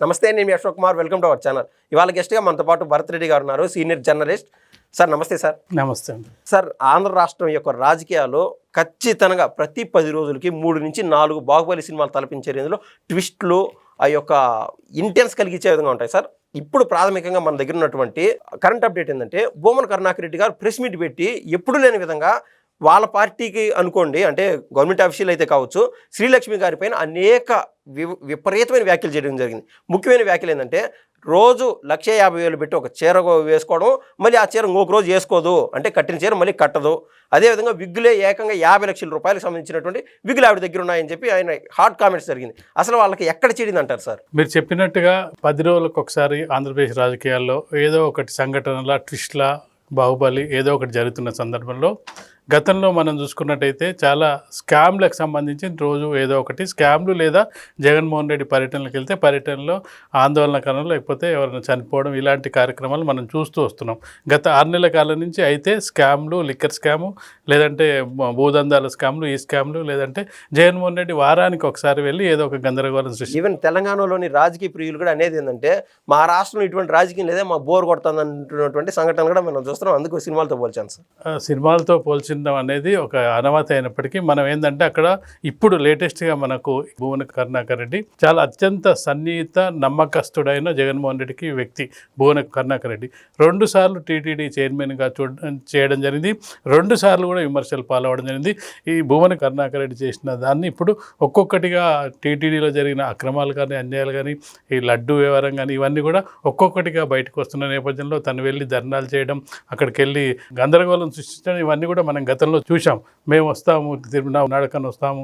నమస్తే, నేను మీ Ashok Kumar. Welcome to our channel. ఇవాళ గెస్ట్గా మనతో పాటు భరత్ రెడ్డి గారు ఉన్నారు, సీనియర్ జర్నలిస్ట్. సార్ నమస్తే. సార్ నమస్తే. సార్, ఆంధ్ర రాష్ట్రం యొక్క రాజకీయాల్లో ఖచ్చితంగా ప్రతి 10 రోజులకి 3 నుంచి 4 బాహుబలి సినిమాలు తలపించే రేంజ్లో ట్విస్ట్లు, ఆ యొక్క ఇంటెన్స్ కలిగించే విధంగా ఉంటాయి. సార్, ఇప్పుడు ప్రాథమికంగా మన దగ్గర ఉన్నటువంటి కరెంట్ అప్డేట్ ఏంటంటే, భూమన కరుణాకర్ రెడ్డి గారు ప్రెస్ మీట్ పెట్టి ఎప్పుడు లేని విధంగా వాళ్ళ పార్టీకి అనుకోండి, అంటే గవర్నమెంట్ ఆఫీషియల్ అయితే కావచ్చు, శ్రీలక్ష్మి గారి పైన అనేక విపరీతమైన వ్యాఖ్యలు చేయడం జరిగింది. ముఖ్యమైన వ్యాఖ్యలు ఏంటంటే, రోజు 1,50,000 పెట్టి ఒక చీర వేసుకోవడం, మళ్ళీ ఆ చీర ఇంకొక రోజు వేసుకోదు, అంటే కట్టిన చీర మళ్ళీ కట్టదు. అదేవిధంగా విగ్గులే ఏకంగా 50 లక్షల రూపాయలకు సంబంధించినటువంటి విగ్గులు ఆవిడ దగ్గర ఉన్నాయని చెప్పి ఆయన హాట్ కామెంట్స్ జరిగింది. అసలు వాళ్ళకి ఎక్కడ చెడింది అంటారు సార్? మీరు చెప్పినట్టుగా 10 రోజులకు ఒకసారి ఆంధ్రప్రదేశ్ రాజకీయాల్లో ఏదో ఒకటి సంఘటనల, ట్విస్ట్ల, బాహుబలి ఏదో ఒకటి జరుగుతున్న సందర్భంలో గతంలో మనం చూసుకున్నట్టయితే చాలా స్కామ్లకు సంబంధించి రోజు ఏదో ఒకటి స్కామ్లు, లేదా జగన్మోహన్ రెడ్డి పర్యటనలకు వెళ్తే పర్యటనలో ఆందోళనకరణలు, లేకపోతే ఎవరైనా చనిపోవడం, ఇలాంటి కార్యక్రమాలు మనం చూస్తూ వస్తున్నాం గత 6 నెలల కాలం నుంచి. అయితే స్కామ్లు, లిక్కర్ స్కాము, లేదంటే భూదందాల స్కామ్లు, ఈ స్కామ్లు, లేదంటే జగన్మోహన్ రెడ్డి వారానికి ఒకసారి వెళ్ళి ఏదో ఒక గందరగోళం సృష్టి. ఈవెన్ తెలంగాణలోని రాజకీయ ప్రియులు కూడా అనేది ఏంటంటే, మా రాష్ట్రంలో ఇటువంటి రాజకీయం లేదే, మా బోర్ కొడుతుంది అంటున్నటువంటి సంఘటన కూడా మనం చూస్తున్నాం. అందుకు సినిమాలతో పోల్చాను సార్. సినిమాలతో పోల్చిన అనేది ఒక అనవత అయినప్పటికీ మనం ఏంటంటే, అక్కడ ఇప్పుడు లేటెస్ట్గా మనకు భువన కరుణాకర్ రెడ్డి చాలా అత్యంత సన్నిహిత, నమ్మకస్తుడైన జగన్మోహన్ రెడ్డికి వ్యక్తి భువన కరుణాకర్ రెడ్డి 2 సార్లు టీటీడీ చైర్మన్గా చేయడం జరిగింది. 2 సార్లు కూడా విమర్శలు పాల్గొనడం జరిగింది. ఈ భువన కరుణాకర్ రెడ్డి చేసిన దాన్ని ఇప్పుడు ఒక్కొక్కటిగా టీటీడీలో జరిగిన అక్రమాలు కానీ, అన్యాయాలు కానీ, ఈ లడ్డు వ్యవహారం కానీ, ఇవన్నీ కూడా ఒక్కొక్కటిగా బయటకు వస్తున్న నేపథ్యంలో తను వెళ్ళి ధర్నాలు చేయడం, అక్కడికి వెళ్ళి గందరగోళం సృష్టించడం, ఇవన్నీ కూడా మనం గతంలో చూసాం. మేము వస్తాము, నడకన వస్తాము,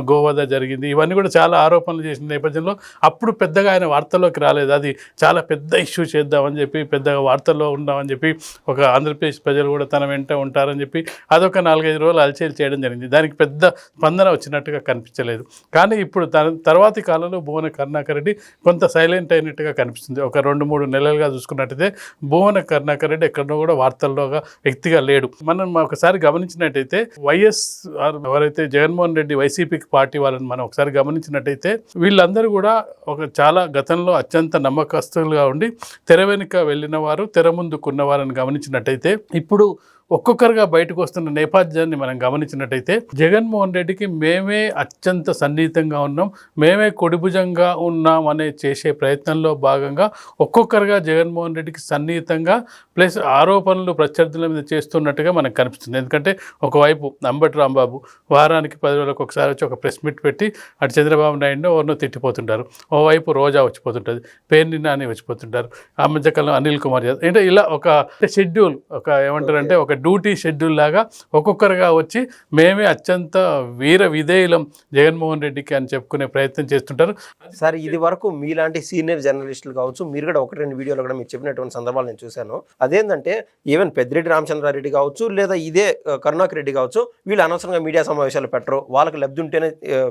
గోవాద జరిగింది, ఇవన్నీ కూడా చాలా ఆరోపణలు చేసిన నేపథ్యంలో అప్పుడు పెద్దగా ఆయన వార్తల్లోకి రాలేదు. అది చాలా పెద్ద ఇష్యూ చేద్దామని చెప్పి, పెద్దగా వార్తల్లో ఉందామని చెప్పి, ఒక ఆంధ్రప్రదేశ్ ప్రజలు కూడా తన వెంట ఉంటారని చెప్పి అదొక 4-5 రోజులు అలచేలు చేయడం జరిగింది. దానికి పెద్ద స్పందన వచ్చినట్టుగా కనిపించలేదు. కానీ ఇప్పుడు తర్వాతి కాలంలో భువన కరుణాకర్ రెడ్డి కొంత సైలెంట్ అయినట్టుగా కనిపిస్తుంది. ఒక 2-3 నెలలుగా చూసుకున్నట్టయితే భువన కరుణాకర్ రెడ్డి ఎక్కడో కూడా వార్తల్లోగా వ్యక్తిగా లేడు. మనం ఒకసారి గమనించినట్టయితే వైఎస్ఆర్ ఎవరైతే జగన్మోహన్ రెడ్డి వైసీపీకి పార్టీ వాళ్ళని మనం ఒకసారి గమనించినట్టయితే వీళ్ళందరూ కూడా ఒక చాలా గతంలో అత్యంత నమ్మకస్తులుగా ఉండి తెర వెనుక వెళ్ళిన వారు, తెర ముందుకున్న వారిని గమనించినట్టయితే ఇప్పుడు ఒక్కొక్కరుగా బయటకు వస్తున్న నేపథ్యాన్ని మనం గమనించినట్టయితే జగన్మోహన్ రెడ్డికి మేమే అత్యంత సన్నిహితంగా ఉన్నాం, మేమే కొడిభుజంగా ఉన్నాం అనే చేసే ప్రయత్నంలో భాగంగా ఒక్కొక్కరుగా జగన్మోహన్ రెడ్డికి సన్నిహితంగా ప్లస్ ఆరోపణలు ప్రత్యర్థుల మీద చేస్తున్నట్టుగా మనకు కనిపిస్తుంది. ఎందుకంటే ఒకవైపు అంబటి రాంబాబు వారానికి 10 రోజులకు ఒకసారి వచ్చి ఒక ప్రెస్ మీట్ పెట్టి అటు చంద్రబాబు నాయుడు ఎవరినో తిట్టిపోతుంటారు, ఓవైపు రోజా వచ్చిపోతుంటుంది, పేర్ని నాని వచ్చిపోతుంటారు, ఆ మధ్యకాలం అనిల్ కుమార్ యాదవ్, అంటే ఇలా ఒక షెడ్యూల్, ఒక ఏమంటారంటే ఒక డ్యూటీ షెడ్యూల్ లాగా ఒక్కొక్కరుగా వచ్చి మేమే అత్యంత వీర విధేయులం జగన్మోహన్ రెడ్డికి అని చెప్పుకునే ప్రయత్నం చేస్తుంటారు. సార్, ఇది వరకు మీలాంటి సీనియర్ జర్నలిస్టులు కావచ్చు, మీరు కూడా 1-2 వీడియోలు కూడా మీరు చెప్పినటువంటి సందర్భాలు నేను చూశాను. అదేంటంటే ఈవెన్ పెద్దిరెడ్డి రామచంద్రారెడ్డి కావచ్చు, లేదా ఇదే కరుణాకర్ రెడ్డి కావచ్చు, వీళ్ళు అనవసరంగా మీడియా సమావేశాలు పెట్టరు, వాళ్ళకి లబ్ధి ఉంటేనే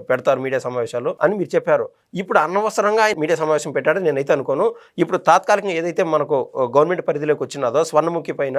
పెడతారు మీడియా సమావేశాలు అని మీరు చెప్పారు. ఇప్పుడు అనవసరంగా మీడియా సమావేశం పెట్టాడని నేనైతే అనుకోను. ఇప్పుడు తాత్కాలికంగా ఏదైతే మనకు గవర్నమెంట్ పరిధిలోకి వచ్చినదో స్వర్ణముఖి పైన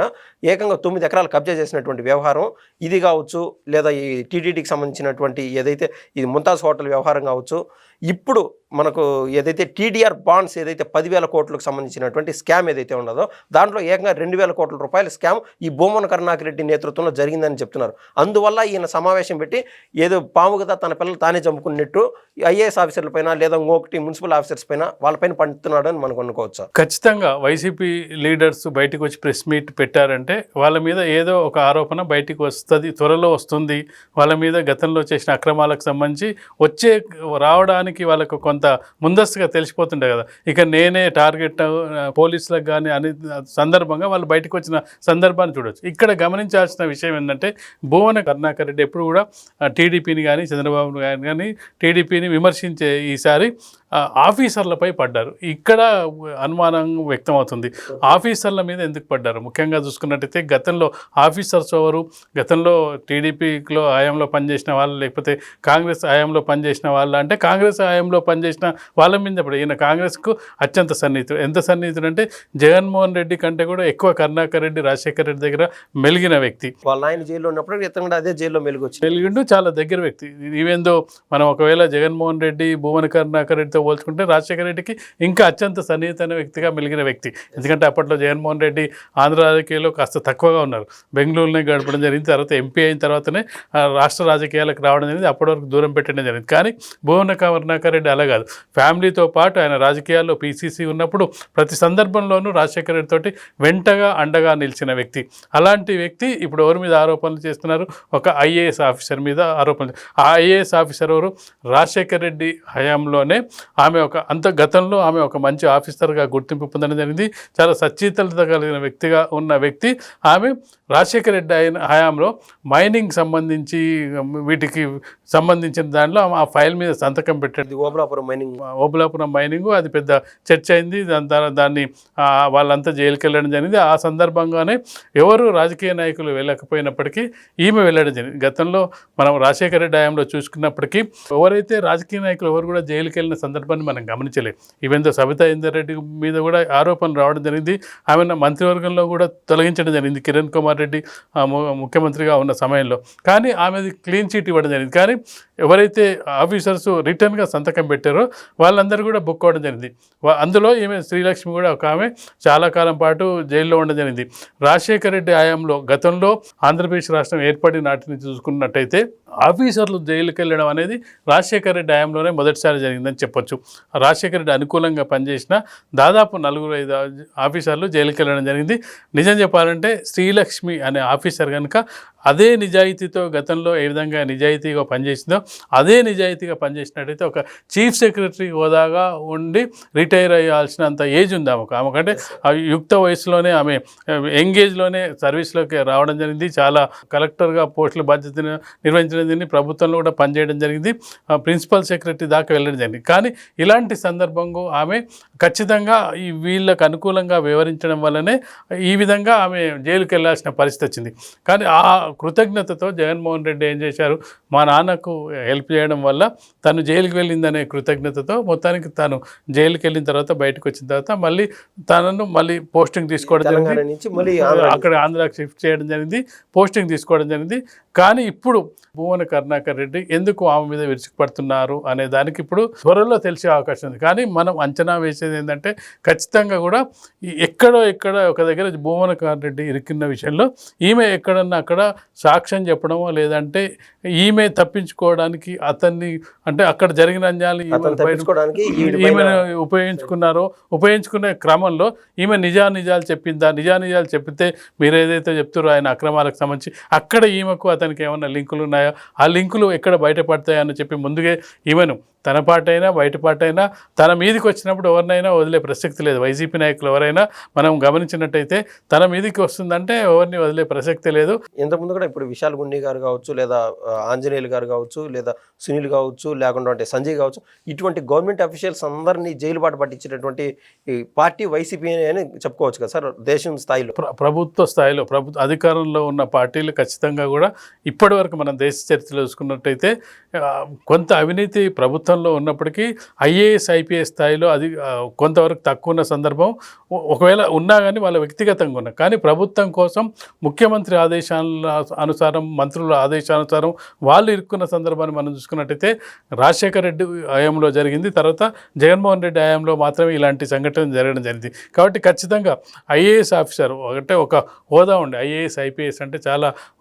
ఏకంగా 9 ఎకరాలు కబ్జా చేసినటువంటి వ్యవహారం ఇది కావచ్చు, లేదా ఈ టీటీడీకి సంబంధించినటువంటి ఏదైతే ఇది ముంతాజ్ హోటల్ వ్యవహారం కావచ్చు, ఇప్పుడు మనకు ఏదైతే టీడీఆర్ బాండ్స్ ఏదైతే 10,000 కోట్లకు సంబంధించినటువంటి స్కామ్ ఏదైతే ఉన్నదో దాంట్లో ఏకంగా 2,000 కోట్ల రూపాయల స్కామ్ ఈ భూమన కరుణాకర్ రెడ్డి నేతృత్వంలో జరిగిందని చెప్తున్నారు. అందువల్ల ఈయన సమావేశం పెట్టి ఏదో పాము కదా తన పిల్లలు తానే చంపుకున్నట్టు ఐఏఎస్ ఆఫీసర్ల పైన, లేదా ఇంకొకటి మున్సిపల్ ఆఫీసర్స్ పైన వాళ్ళపైన పండుతున్నాడు అని మనకు అనుకోవచ్చు. ఖచ్చితంగా వైసీపీ లీడర్స్ బయటకు వచ్చి ప్రెస్ మీట్ పెట్టారంటే వాళ్ళ మీద ఏదో ఒక ఆరోపణ బయటకు వస్తుంది, త్వరలో వస్తుంది. వాళ్ళ మీద గతంలో చేసిన అక్రమాలకు సంబంధించి రావడానికి వాళ్ళకు కొంత ముందస్తుగా తెలిసిపోతుండే కదా, ఇక నేనే టార్గెట్ పోలీసులకు కానీ అనే సందర్భంగా వాళ్ళు బయటకు వచ్చిన సందర్భాన్ని చూడవచ్చు. ఇక్కడ గమనించాల్సిన విషయం ఏంటంటే భువన కరుణాకర్ రెడ్డి ఎప్పుడు కూడా టీడీపీని కానీ, చంద్రబాబు కానీ టీడీపీని విమర్శించే ఈసారి ఆఫీసర్లపై పడ్డారు. ఇక్కడ అనుమానం వ్యక్తమవుతుంది, ఆఫీసర్ల మీద ఎందుకు పడ్డారు? ముఖ్యంగా చూసుకున్నట్టయితే గతంలో ఆఫీసర్స్ ఎవరు? గతంలో టీడీపీలో హయాంలో పనిచేసిన వాళ్ళు, లేకపోతే కాంగ్రెస్ హయాంలో పనిచేసిన వాళ్ళు, అంటే కాంగ్రెస్ హయాంలో పనిచేసిన వాళ్ళ మీద పడ్డారు. ఈయన కాంగ్రెస్కు అత్యంత సన్నిహితుడు. ఎంత సన్నిహితుడు అంటే జగన్మోహన్ రెడ్డి కంటే కూడా ఎక్కువ కరుణాకర్ రెడ్డి, రాజశేఖర్ రెడ్డి దగ్గర మెలిగిన వ్యక్తి. వాళ్ళ ఆయన జైల్లో ఉన్నప్పుడు ఇతను కూడా అదే జైల్లో మెలిగిండు, చాలా దగ్గర వ్యక్తి. ఈవెందో మనం ఒకవేళ జగన్మోహన్ రెడ్డి భువన కరుణాకర్ రెడ్డితో పోల్చుకుంటే రాజశేఖర రెడ్డికి ఇంకా అత్యంత సన్నిహితమైన వ్యక్తిగా మెలిగిన వ్యక్తి. ఎందుకంటే అప్పట్లో జగన్మోహన్ రెడ్డి ఆంధ్ర రాజకీయాల్లో కాస్త తక్కువగా ఉన్నారు. బెంగళూరులోనే గడపడం జరిగింది. తర్వాత ఎంపీ అయిన తర్వాతనే రాష్ట్ర రాజకీయాలకు రావడం జరిగింది. అప్పటి వరకు దూరం పెట్టడం జరిగింది. కానీ భువన కరుణాకర్ రెడ్డి అలా కాదు. ఫ్యామిలీతో పాటు ఆయన రాజకీయాల్లో పీసీసీ ఉన్నప్పుడు ప్రతి సందర్భంలోనూ రాజశేఖర రెడ్డి తోటి వెంటగా అండగా నిలిచిన వ్యక్తి. అలాంటి వ్యక్తి ఇప్పుడు ఎవరి మీద ఆరోపణలు చేస్తున్నారు? ఒక ఐఏఎస్ ఆఫీసర్ మీద ఆరోపణలు. ఆ ఐఏఎస్ ఆఫీసర్ ఎవరు? రాజశేఖర రెడ్డి హయాంలోనే ఆమె గతంలో ఆమె ఒక మంచి ఆఫీసర్గా గుర్తింపు పొందడం జరిగింది. చాలా సచ్ఛీతలత కలిగిన వ్యక్తిగా ఉన్న వ్యక్తి. ఆమె రాజశేఖర రెడ్డి హయాంలో మైనింగ్ సంబంధించి వీటికి సంబంధించిన దాంట్లో ఆ ఫైల్ మీద సంతకం పెట్టాడు. ఓబులాపురం మైనింగ్ అది పెద్ద చర్చ అయింది. దాన్ని వాళ్ళంతా జైలుకి వెళ్ళడం జరిగింది. ఆ సందర్భంగానే ఎవరు రాజకీయ నాయకులు వెళ్ళకపోయినప్పటికీ ఈమె వెళ్ళడం జరిగింది. గతంలో మనం రాజశేఖర రెడ్డి హయాంలో చూసుకున్నప్పటికీ ఎవరైతే రాజకీయ నాయకులు ఎవరు కూడా జైలుకి వెళ్ళిన సందర్భాన్ని మనం గమనించలేదు. ఈవెంతో సబితా ఇందర్-రెడ్డి మీద కూడా ఆరోపణలు రావడం జరిగింది. ఆమెను మంత్రివర్గంలో కూడా తొలగించడం జరిగింది కిరణ్ కుమార్ రెడ్డి ముఖ్యమంత్రిగా ఉన్న సమయంలో. కానీ ఆమెది క్లీన్ చీట్ ఇవ్వడం జరిగింది. కానీ ఎవరైతే ఆఫీసర్స్ రిటర్న్గా సంతకం పెట్టారో వాళ్ళందరూ కూడా బుక్ అవ్వడం జరిగింది. అందులో ఈమె శ్రీలక్ష్మి కూడా ఒక ఆమె చాలా కాలం పాటు జైల్లో ఉండడం జరిగింది. రాజశేఖర రెడ్డి హయాంలో గతంలో ఆంధ్రప్రదేశ్ రాష్ట్రం ఏర్పడిన నాటి నుంచి చూసుకున్నట్టయితే ఆఫీసర్లు జైలుకి వెళ్ళడం అనేది రాజశేఖర రెడ్డి హయాంలోనే మొదటిసారి జరిగిందని చెప్పొచ్చు. రాజశేఖర రెడ్డి అనుకూలంగా పనిచేసిన దాదాపు 4-5 ఆఫీసర్లు జైలుకి వెళ్ళడం జరిగింది. నిజం చెప్పాలంటే శ్రీలక్ష్మి అనే ఆఫీసర్ కనుక అదే నిజాయితీతో గతంలో ఏ విధంగా నిజాయితీగా పనిచేసిందో అదే నిజాయితీగా పనిచేసినట్టయితే ఒక చీఫ్ సెక్రటరీ హోదాగా ఉండి రిటైర్ అయ్యాల్సినంత ఏజ్ ఉంది ఆమెకంటే యుక్త వయసులోనే ఆమె ఎంగేజ్లోనే సర్వీస్లోకి రావడం జరిగింది. చాలా కలెక్టర్గా పోస్టుల బాధ్యతను నిర్వహించడం జరిగింది. ప్రభుత్వంలో కూడా పనిచేయడం జరిగింది. ప్రిన్సిపల్ సెక్రటరీ దాకా వెళ్ళడం జరిగింది. కానీ ఇలాంటి సందర్భంలో ఆమె ఖచ్చితంగా వీళ్ళకు అనుకూలంగా వివరించడం వల్లనే ఈ విధంగా ఆమె జైలుకి వెళ్ళాల్సిన పరిస్థితి వచ్చింది. కానీ ఆ కృతజ్ఞతతో జగన్మోహన్ రెడ్డి ఏం చేశారు? మా నాన్నకు హెల్ప్ చేయడం వల్ల తను జైలుకి వెళ్ళిందనే కృతజ్ఞతతో మొత్తానికి తను జైలుకి వెళ్ళిన తర్వాత బయటకు వచ్చిన తర్వాత మళ్ళీ పోస్టింగ్ తీసుకోవడం జరిగింది. అక్కడ ఆంధ్రాకి షిఫ్ట్ చేయడం జరిగింది. పోస్టింగ్ తీసుకోవడం జరిగింది. కానీ ఇప్పుడు భువన కరుణాకర్ రెడ్డి ఎందుకు ఆమె మీద విరుచుకుపడుతున్నారు అనే దానికి ఇప్పుడు త్వరలో తెలిసే అవకాశం ఉంది. కానీ మనం అంచనా వేసేది ఏంటంటే ఖచ్చితంగా కూడా ఎక్కడ ఒక దగ్గర భువన కరుణాకర్ రెడ్డి ఇరుక్కున్న విషయంలో ఈమె ఎక్కడన్నా అక్కడ సాక్ష్యం చెప్పడమో లేదంటే ఈమె తప్పించుకోవడానికి అతన్ని అంటే అక్కడ జరిగిన అన్యాయాలు ఈమెను ఉపయోగించుకునే క్రమంలో ఈమె నిజాలు చెప్పితే మీరు ఏదైతే చెప్తారో ఆయన అక్రమాలకు సంబంధించి అక్కడ ఈమెకు అతనికి ఏమైనా లింకులు ఉన్నాయో ఆ లింకులు ఎక్కడ బయటపడతాయని చెప్పి ముందుగా ఈమెను తన పాటైనా బయట పాటైనా తన మీదికి వచ్చినప్పుడు ఎవరినైనా వదిలే ప్రసక్తి లేదు. వైసీపీ నాయకులు ఎవరైనా మనం గమనించినట్టయితే తన మీదికి వస్తుందంటే ఎవరిని వదిలే ప్రసక్తి లేదు. ఇంతకుముందు కూడా ఇప్పుడు విశాల్ గుండి గారు కావచ్చు, లేదా ఆంజనేయులు గారు కావచ్చు, లేదా సునీల్ కావచ్చు, లేకుండా అంటే సంజయ్ కావచ్చు, ఇటువంటి గవర్నమెంట్ అఫీషియల్స్ అందరినీ జైలు బాట పట్టించినటువంటి పార్టీ వైసీపీ అని చెప్పుకోవచ్చు కదా సార్. దేశం స్థాయిలో ప్రభుత్వ స్థాయిలో అధికారంలో ఉన్న పార్టీలు ఖచ్చితంగా కూడా ఇప్పటి వరకు మనం దేశ చరిత్రలో చూసుకున్నట్టయితే కొంత అవినీతి ప్రభుత్వంలో ఉన్నప్పటికీ ఐఏఎస్ ఐపీఎస్ స్థాయిలో అది కొంతవరకు తక్కువ ఉన్న సందర్భం ఒకవేళ ఉన్నా కానీ వాళ్ళ వ్యక్తిగతంగా ఉన్నా కానీ ప్రభుత్వం కోసం ముఖ్యమంత్రి ఆదేశాల అనుసారం మంత్రుల ఆదేశానుసారం వాళ్ళు ఇరుక్కున్న సందర్భాన్ని మనం చూసుకున్నట్టయితే రాజశేఖర రెడ్డి హయాంలో జరిగింది. తర్వాత జగన్మోహన్ రెడ్డి హయాంలో మాత్రమే ఇలాంటి సంఘటన జరగడం జరిగింది. కాబట్టి ఖచ్చితంగా ఐఏఎస్ ఆఫీసర్ అంటే ఒక హోదా ఉండే ఐఏఎస్ ఐపీఎస్ అంటే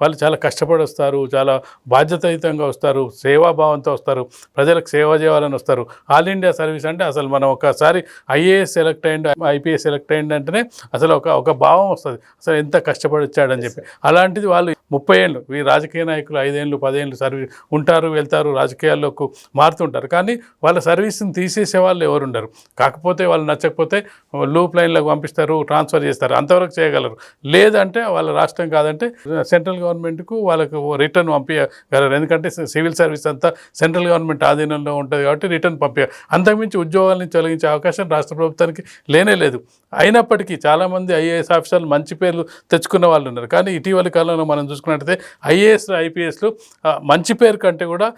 వాళ్ళు చాలా కష్టపడి వస్తారు, చాలా బాధ్యతాయుతంగా వస్తారు, సేవాభావంతో వస్తారు, ప్రజలకు సేవ చేయాలని వస్తారు. ఆల్ ఇండియా సర్వీస్ అంటే అసలు మనం ఒకసారి ఐఏఎస్ సెలెక్ట్ అయ్యింది ఐపీఎస్ సెలెక్ట్ అయ్యింది అంటేనే అసలు ఒక భావం వస్తుంది, అసలు ఎంత కష్టపడి వచ్చాడని చెప్పి. అలాంటిది వాళ్ళు 30 ఏళ్ళు ఈ రాజకీయ నాయకులు 5 ఏళ్ళు 10 ఏళ్ళు సర్వీస్ ఉంటారు, వెళ్తారు, రాజకీయాల్లోకి మారుతుంటారు. కానీ వాళ్ళ సర్వీస్ని తీసేసే వాళ్ళు ఎవరు ఉండరు. కాకపోతే వాళ్ళు నచ్చకపోతే లూప్ లైన్లకు పంపిస్తారు, ట్రాన్స్ఫర్ చేస్తారు, అంతవరకు చేయగలరు. లేదంటే వాళ్ళ రాష్ట్రం కాదంటే సెంట్రల్ గవర్నమెంట్కు వాళ్ళకు రిటర్న్ పంపించగలరు. ఎందుకంటే సివిల్ సర్వీస్ అంతా సెంట్రల్ గవర్నమెంట్ ఆధీనంలో ఉంటుంది కాబట్టి రిటర్న్ పంపించారు. అంతకుమించి ఉద్యోగాలను తొలగించే అవకాశం రాష్ట్ర ప్రభుత్వానికి లేనే లేదు. అయినప్పటికీ చాలామంది ఐఏఎస్ ఆఫీసర్లు మంచి పేర్లు తెచ్చుకున్న వాళ్ళు ఉన్నారు. కానీ ఇటీవలి కాలంలో మనం చూసుకున్నట్టయితే ఐఏఎస్ ఐపీఎస్లు మంచి పేరు కంటే కూడా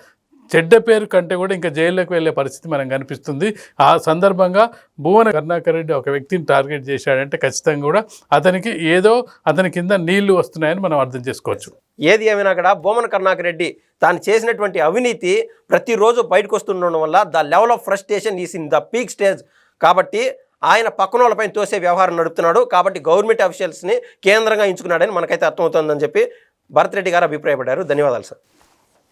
చెడ్డ పేరు కంటే కూడా ఇంకా జైల్లోకి వెళ్ళే పరిస్థితి మనకు కనిపిస్తుంది. ఆ సందర్భంగా భువన కరుణాకర్ రెడ్డి ఒక వ్యక్తిని టార్గెట్ చేశాడంటే ఖచ్చితంగా కూడా అతనికి ఏదో అతని కింద నీళ్లు వస్తున్నాయని మనం అర్థం చేసుకోవచ్చు. ఏది ఏమైనా కూడా భూమన కరుణాకర్ రెడ్డి తాను చేసినటువంటి అవినీతి ప్రతిరోజు బయటకు వస్తుండడం వల్ల the level of frustration is in the peak stage. కాబట్టి ఆయన పక్కన వాళ్ళపైన తోసే వ్యవహారం నడుపుతున్నాడు. కాబట్టి గవర్నమెంట్ అఫీషియల్స్ని కేంద్రంగా ఎంచుకున్నాడని మనకైతే అర్థమవుతుందని చెప్పి భరత్ రెడ్డి గారు అభిప్రాయపడ్డారు. ధన్యవాదాలు సార్.